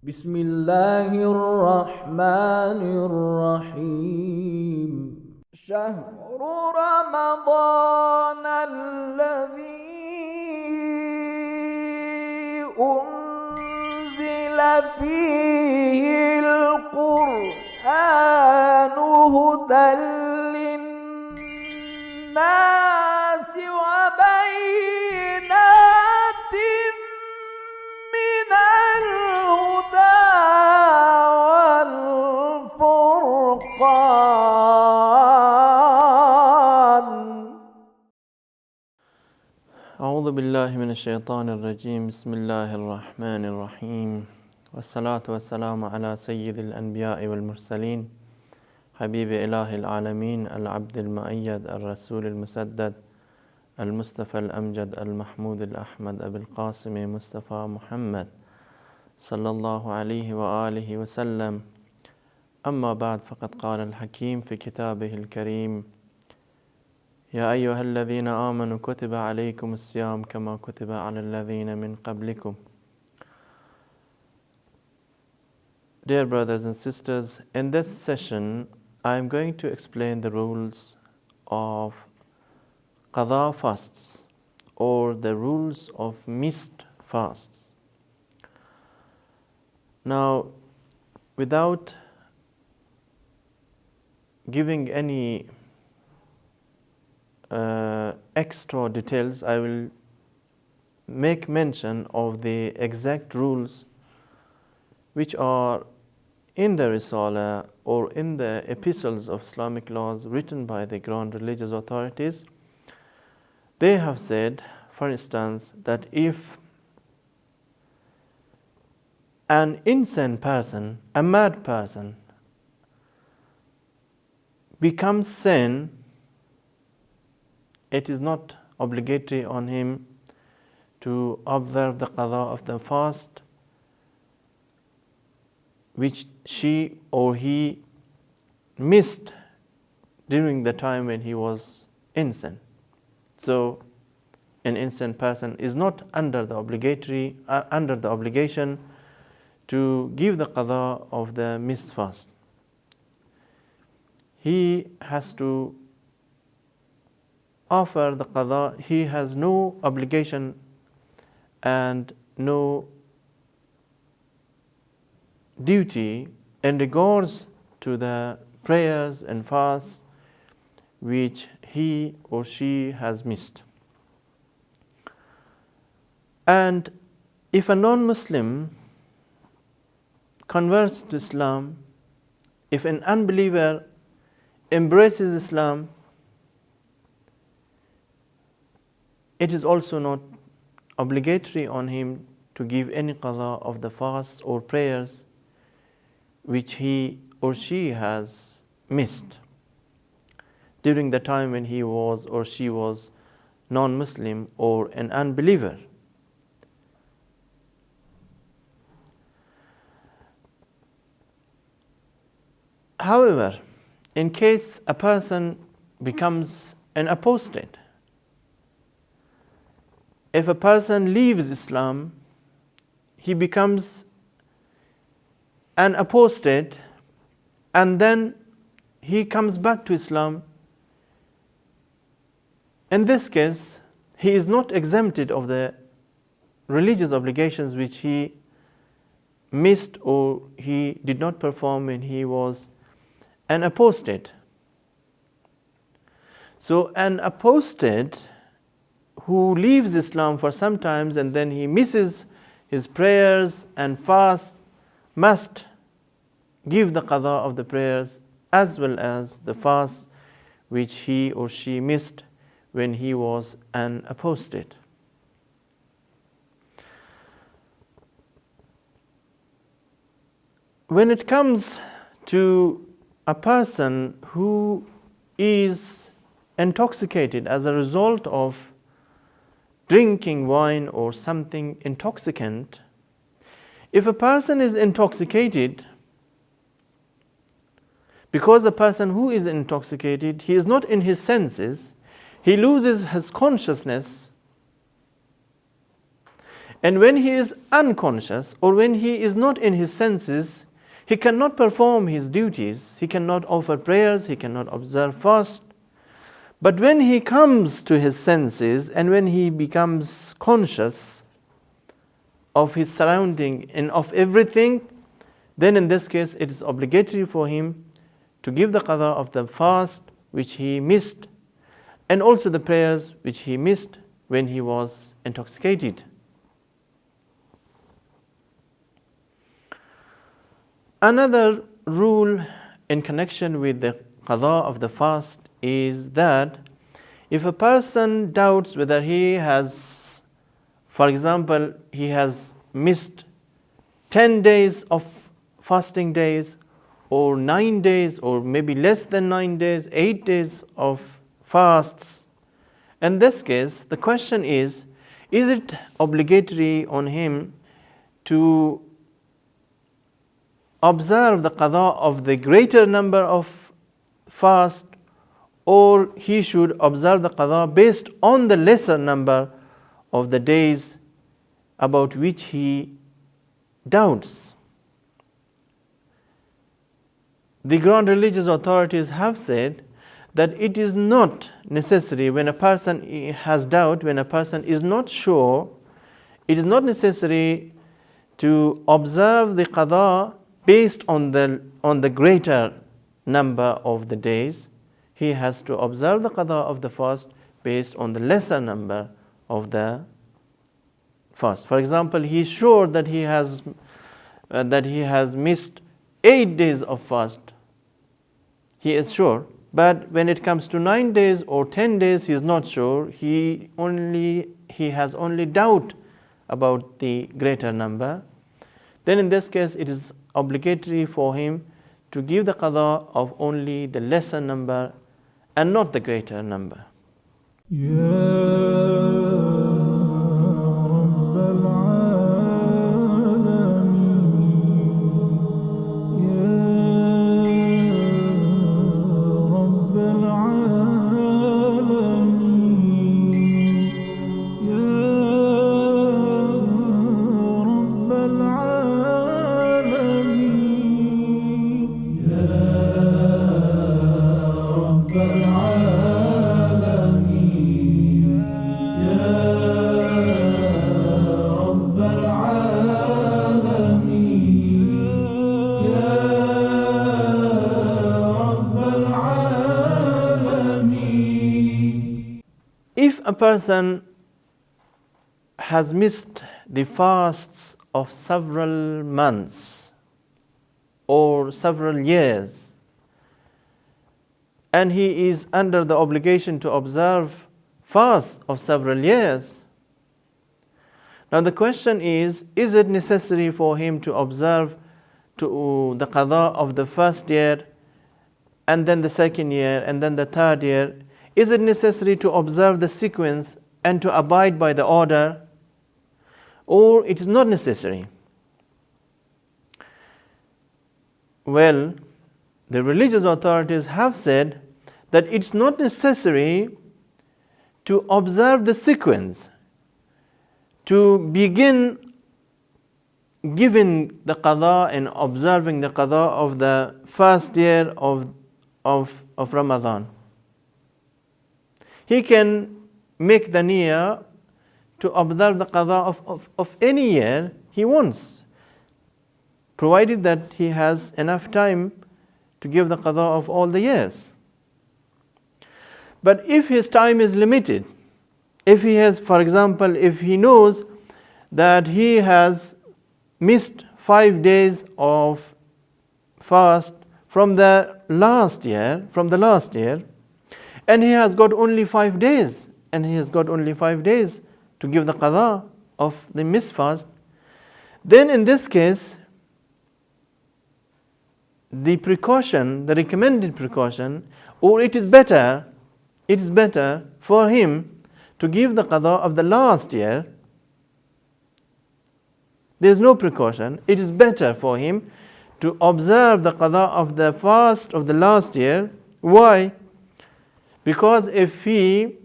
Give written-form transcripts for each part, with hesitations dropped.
بسم الله الرحمن الرحيم شهر رمضان الذي أنزل فيه القرآن هدى للناس وبينات من الهدى والفرقان أعوذ بالله من الشيطان الرجيم بسم الله الرحمن الرحيم والصلاة والسلام على سيد الأنبياء والمرسلين حبيب إله العالمين العبد المؤيد الرسول المسدد المصطفى الأمجد المحمود الأحمد أبي القاسم مصطفى محمد صلى الله عليه وآله وسلم أما بعد فقد قال الحكيم في كتابه الكريم يا أيها الذين آمنوا كتب عليكم الصيام كما كتب على الذين من قبلكم. Dear brothers and sisters, in this session I am going to explain the rules of qada fasts or the rules of missed fasts. Now, without giving any extra details, I will make mention of the exact rules which are in the Risala or in the epistles of Islamic laws written by the grand religious authorities. They have said, for instance, that if an insane person, a mad person, becomes sane, it is not obligatory on him to observe the qada of the fast which she or he missed during the time when he was insane. So, an insane person is not under the obligation to give the qada of the missed fast. He has to offer the qada. He has no obligation and no duty in regards to the prayers and fasts which he or she has missed. And if a non-Muslim converts to Islam, if an unbeliever embraces Islam, it is also not obligatory on him to give any qada of the fasts or prayers which he or she has missed during the time when he was or she was non-Muslim or an unbeliever. However, in case a person becomes an apostate, if a person leaves Islam, he becomes an apostate and then he comes back to Islam. In this case, he is not exempted of the religious obligations which he missed or he did not perform when he was an apostate. So an apostate who leaves Islam for some time and then he misses his prayers and fasts must give the qada of the prayers as well as the fasts which he or she missed when he was an apostate. When it comes to a person who is intoxicated as a result of drinking wine or something intoxicant, if a person is intoxicated, because the person who is intoxicated, he is not in his senses, he loses his consciousness. And when he is unconscious or when he is not in his senses, he cannot perform his duties, he cannot offer prayers, he cannot observe fast. But when he comes to his senses and when he becomes conscious of his surrounding and of everything, then in this case it is obligatory for him to give the qada of the fast which he missed and also the prayers which he missed when he was intoxicated. Another rule in connection with the qada of the fast is that if a person doubts whether he has, for example, he has missed 10 days of fasting days or 9 days or maybe less than 9 days, 8 days of fasts, in this case the question is it obligatory on him to observe the qada of the greater number of fast, or he should observe the qada based on the lesser number of the days about which he doubts? The ground religious authorities have said that it is not necessary when a person has doubt, when a person is not sure, it is not necessary to observe the qada based on the greater number of the days. He has to observe the qada of the fast based on the lesser number of the fast. For example, he is sure that he has missed 8 days of fast. He is sure, but when it comes to 9 days or 10 days, he is not sure. He has only doubt about the greater number. Then in this case, it is obligatory for him to give the qada of only the lesser number and not the greater number. If a person has missed the fasts of several months or several years, and he is under the obligation to observe fasts of several years, now the question is it necessary for him to observe the qada of the first year and then the second year and then the third year? Is it necessary to observe the sequence and to abide by the order, or it is not necessary? Well, the religious authorities have said that it's not necessary to observe the sequence, to begin giving the qada and observing the qada of the first year of Ramadan. He can make the niyyah to observe the qada of any year he wants, provided that he has enough time to give the qada of all the years. But if his time is limited, if he has, for example, if he knows that he has missed 5 days of fast from the last year, and he has got only 5 days, to give the qada of the missed fast, then in this case, the recommended precaution, or it is better for him to give the qada of the last year. There is no precaution. It is better for him to observe the qada of the fast of the last year. Why? Because if he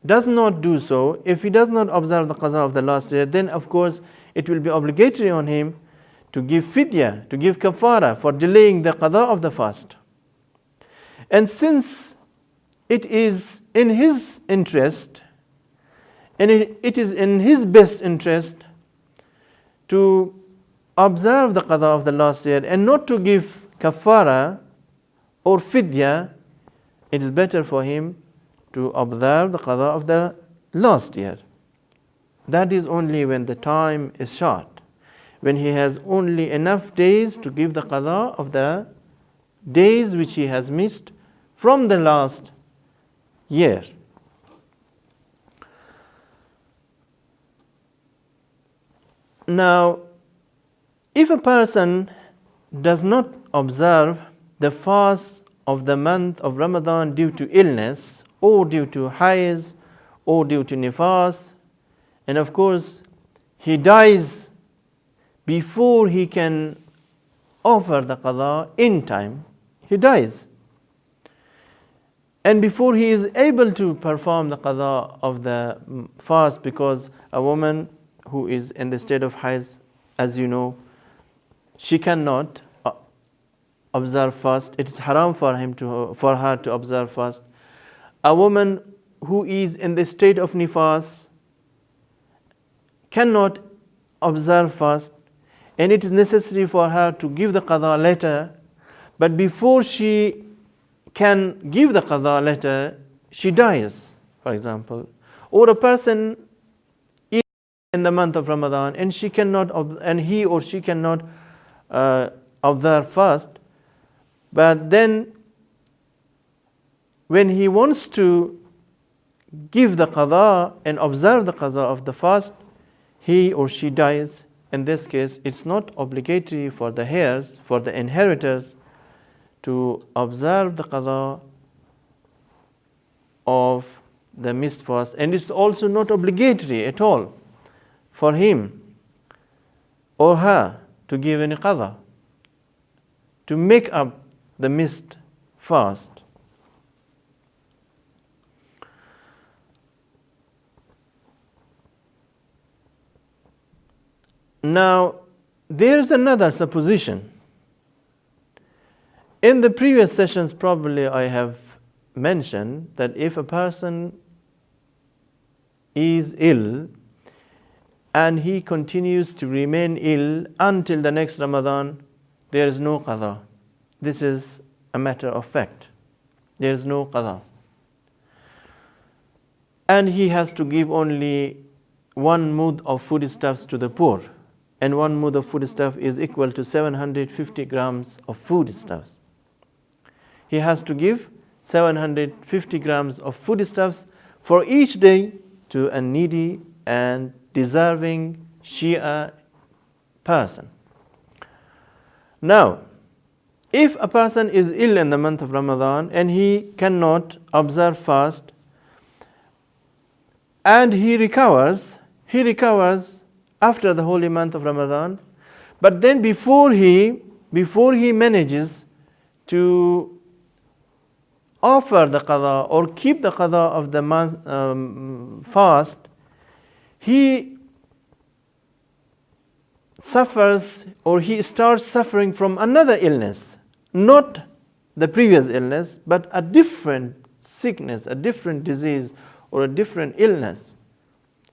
does not do so, if he does not observe the qada of the last year, then of course it will be obligatory on him to give fidya, to give kafara for delaying the qada of the fast. And since it is in his interest, and it is in his best interest to observe the qada of the last year and not to give kafara or fidya, it is better for him to observe the qada of the last year. That is only when the time is short, when he has only enough days to give the qada of the days which he has missed from the last year. Now, if a person does not observe the fast of the month of Ramadan due to illness or due to haiz or due to nifas, and of course he dies before he can offer the qada in time, he dies. And before he is able to perform the qada of the fast, because a woman who is in the state of haiz, as you know, she cannot observe fast. It is haram for her to observe fast. A woman who is in the state of nifas cannot observe fast, and it is necessary for her to give the qada later. But before she can give the qada later, she dies, for example. Or a person is in the month of Ramadan and he or she cannot observe fast, but then when he wants to give the qada and observe the qada of the fast, he or she dies. In this case, it's not obligatory for the heirs, for the inheritors, to observe the qada of the missed fast, and it's also not obligatory at all for him or her to give any qada, to make up the missed fast. Now, there is another supposition. In the previous sessions, probably I have mentioned that if a person is ill and he continues to remain ill until the next Ramadan, there is no qada. This is a matter of fact. There is no qada. And he has to give only 1 mud of foodstuffs to the poor. And 1 mud of foodstuff is equal to 750 grams of foodstuffs. He has to give 750 grams of foodstuffs for each day to a needy and deserving Shia person. Now, if a person is ill in the month of Ramadan and he cannot observe fast, and he recovers after the holy month of Ramadan, but then before he manages to offer the qada or keep the qada of the month fast, he suffers or he starts suffering from another illness, not the previous illness, but a different sickness, a different disease or a different illness.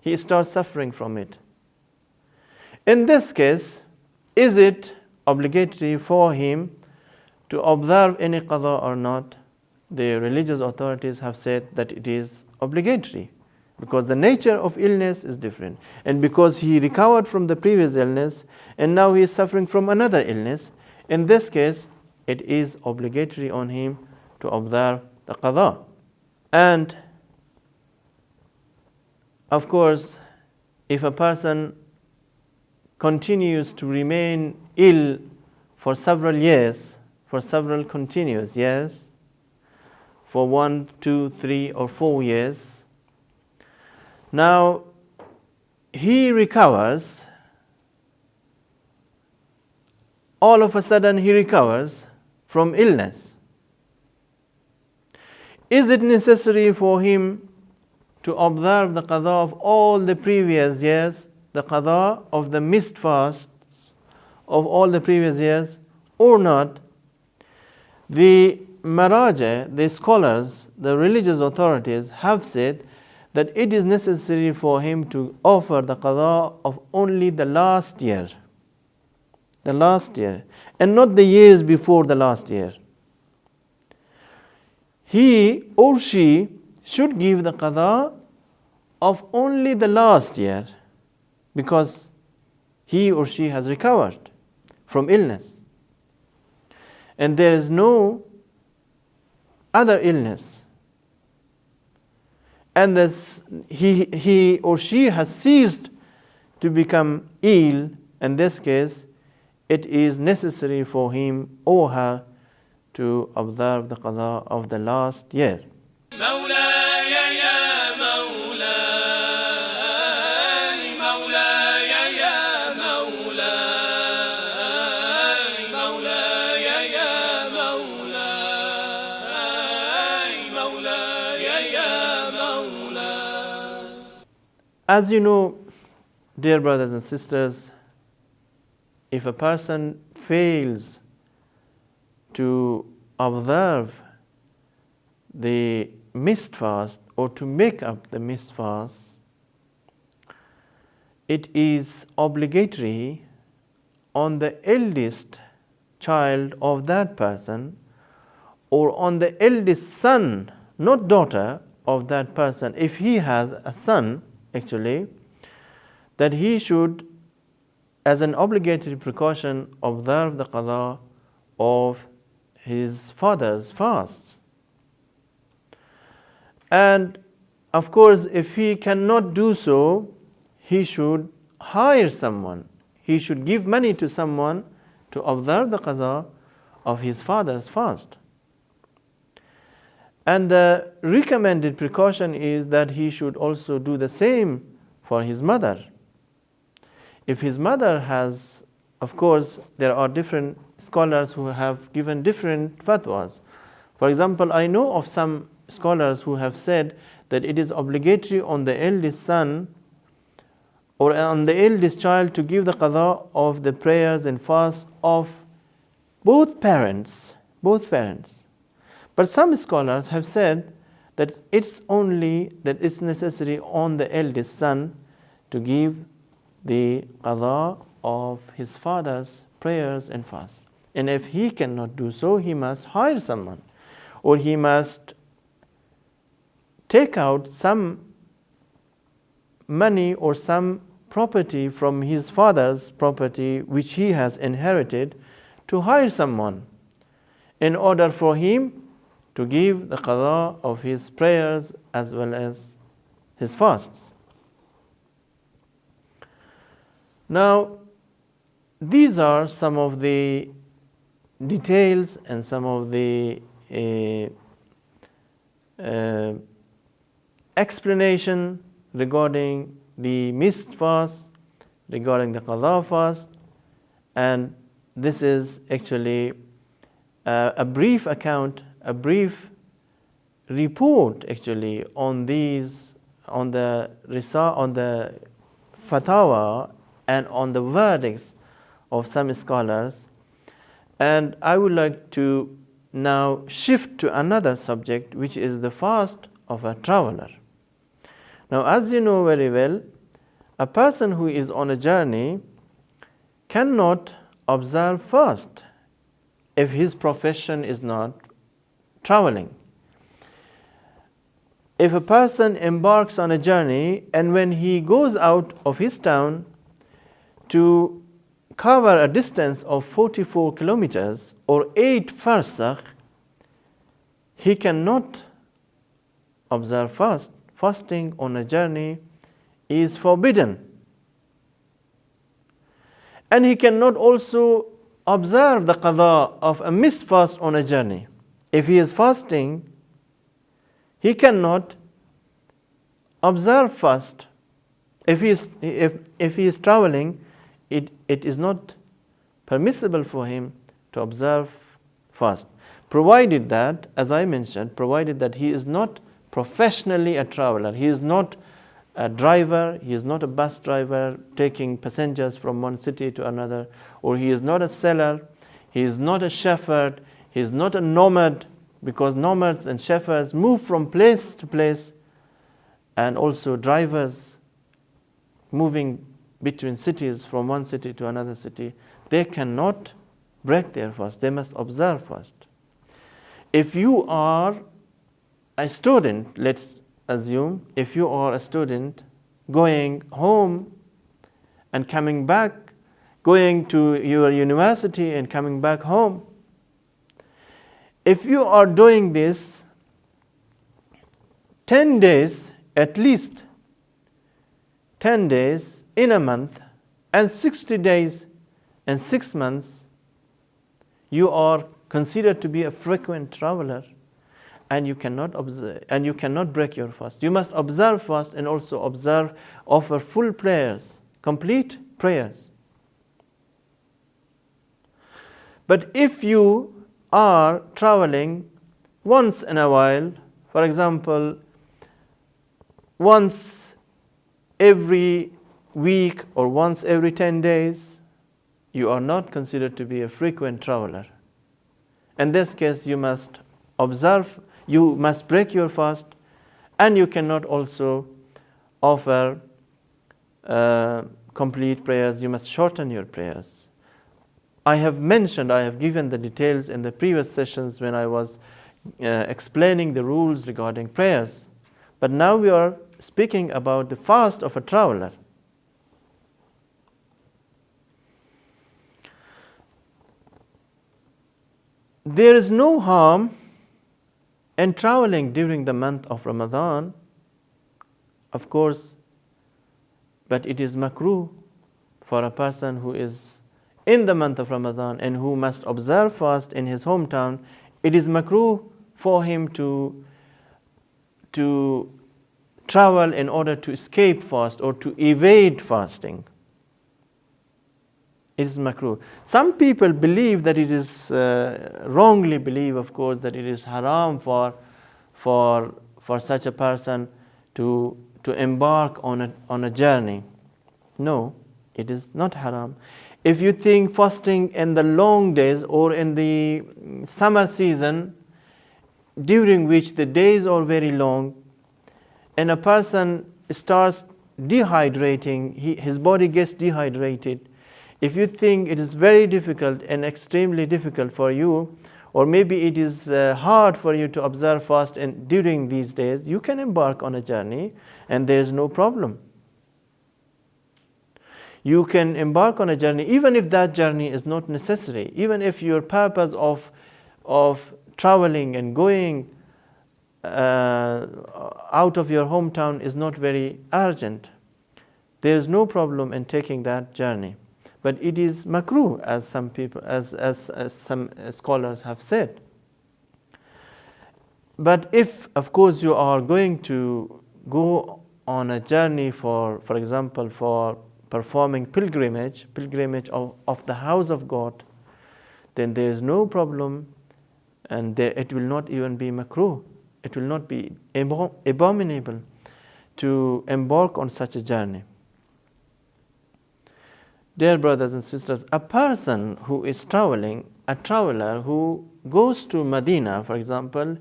He starts suffering from it. In this case, is it obligatory for him to observe any qada or not? The religious authorities have said that it is obligatory, because the nature of illness is different, and because he recovered from the previous illness and now he is suffering from another illness. In this case, it is obligatory on him to observe the qada. And of course, if a person continues to remain ill for several years, for several continuous years, for 1, 2, 3, or 4 years, now he recovers, all of a sudden he recovers from illness. Is it necessary for him to observe the qada of all the previous years, the qada of the missed fasts of all the previous years or not, the maraja, the scholars, the religious authorities have said that it is necessary for him to offer the qada of only the last year, and not the years before the last year. He or she should give the qada of only the last year, because he or she has recovered from illness and there is no other illness, and he or she has ceased to become ill. In this case, it is necessary for him or her to observe the qada of the last year. As you know, dear brothers and sisters, if a person fails to observe the missed fast or to make up the missed fast, it is obligatory on the eldest child of that person or on the eldest son, not daughter, of that person, if he has a son, actually, that he should, as an obligatory precaution, observe the qada of his father's fasts. And of course, if he cannot do so, he should hire someone. He should give money to someone to observe the qada of his father's fast. And the recommended precaution is that he should also do the same for his mother. If his mother has, of course, there are different scholars who have given different fatwas. For example, I know of some scholars who have said that it is obligatory on the eldest son or on the eldest child to give the qada of the prayers and fasts of both parents. But some scholars have said that it's necessary on the eldest son to give the qada of his father's prayers and fasts. And if he cannot do so, he must hire someone, or he must take out some money or some property from his father's property which he has inherited to hire someone in order for him to give the qada of his prayers as well as his fasts. Now, these are some of the details and some of the explanation regarding the missed fast, regarding the qada fast, and this is actually a brief account, a brief report actually on these, on the fatwa and on the verdicts of some scholars. And I would like to now shift to another subject, which is the fast of a traveler. Now, as you know very well, a person who is on a journey cannot observe fast if his profession is not traveling. If a person embarks on a journey and when he goes out of his town to cover a distance of 44 kilometers or 8 farsakh, he cannot observe fast. Fasting on a journey is forbidden. And he cannot also observe the qada of a missed fast on a journey. If he is fasting, he cannot observe fast. If he is traveling, it is not permissible for him to observe fast, provided that, as I mentioned, provided that he is not professionally a traveler. He is not a driver, he is not a bus driver taking passengers from one city to another, or he is not a seller, he is not a shepherd, he is not a nomad, because nomads and shepherds move from place to place, and also drivers moving between cities, from one city to another city. They cannot break their fast, they must observe fast. If you are a student, let's assume, if you are a student going home and coming back, going to your university and coming back home, if you are doing this 10 days, at least 10 days in a month, and 60 days in 6 months, you are considered to be a frequent traveler, and you cannot observe, and you cannot break your fast. You must observe fast and also offer full prayers, complete prayers. But if you are traveling once in a while, for example, once every week or once every 10 days, you are not considered to be a frequent traveler. In this case, you must observe, you must break your fast, and you cannot also offer complete prayers. You must shorten your prayers. I have given the details in the previous sessions when I was explaining the rules regarding prayers. But now we are speaking about the fast of a traveler. There is no harm in traveling during the month of Ramadan, of course, but it is makruh for a person who is in the month of Ramadan and who must observe fast in his hometown. It is makruh for him to travel in order to escape fast or to evade fasting. It is makruh. Some people believe that it is, wrongly believe, of course, that it is haram for such a person to embark on a journey. No, it is not haram. If you think fasting in the long days or in the summer season, during which the days are very long, and a person starts dehydrating, his body gets dehydrated. If you think it is very difficult and extremely difficult for you, or maybe it is hard for you to observe fast during these days, you can embark on a journey and there is no problem. You can embark on a journey even if that journey is not necessary, even if your purpose of traveling and going out of your hometown is not very urgent. There is no problem in taking that journey. But it is makruh, as some people, as some scholars have said. But if, of course, you are going to go on a journey for example, for performing pilgrimage of the house of God, then there is no problem, and it will not even be makruh. It will not be abominable to embark on such a journey. Dear brothers and sisters, a person who is traveling, a traveler who goes to Medina, for example,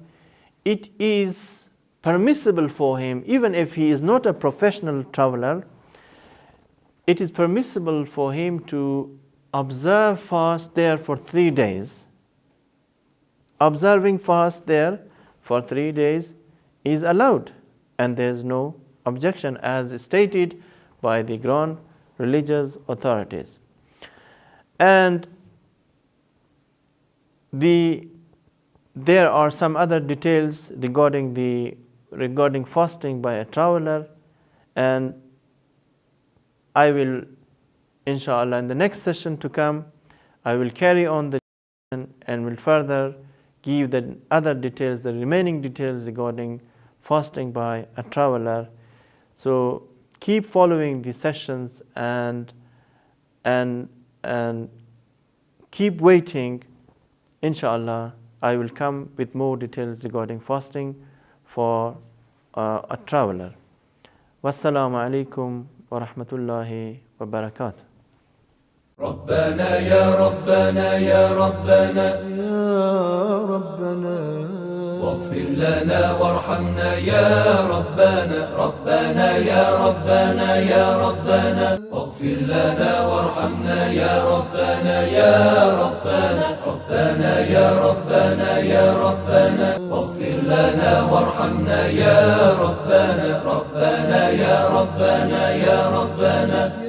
it is permissible for him, even if he is not a professional traveler, it is permissible for him to observe fast there for 3 days. Observing fast there for 3 days is allowed, and there is no objection, as stated by the Grand religious authorities. And there are some other details regarding fasting by a traveler, and I will, inshallah, in the next session to come, I will carry on the discussion and will further give the other details, the remaining details regarding fasting by a traveler. So keep following the sessions and keep waiting. Inshallah, I will come with more details regarding fasting for a traveler. Wassalamu alaikum wa rahmatullahi wa barakatuh. ربنا يا ربنا يا ربنا يا ربنا واغفر لنا وارحمنا يا ربنا ربنا يا ربنا يا ربنا واغفر لنا وارحمنا يا ربنا يا ربنا ربنا يا ربنا يا ربنا واغفر لنا وارحمنا يا ربنا ربنا يا ربنا يا ربنا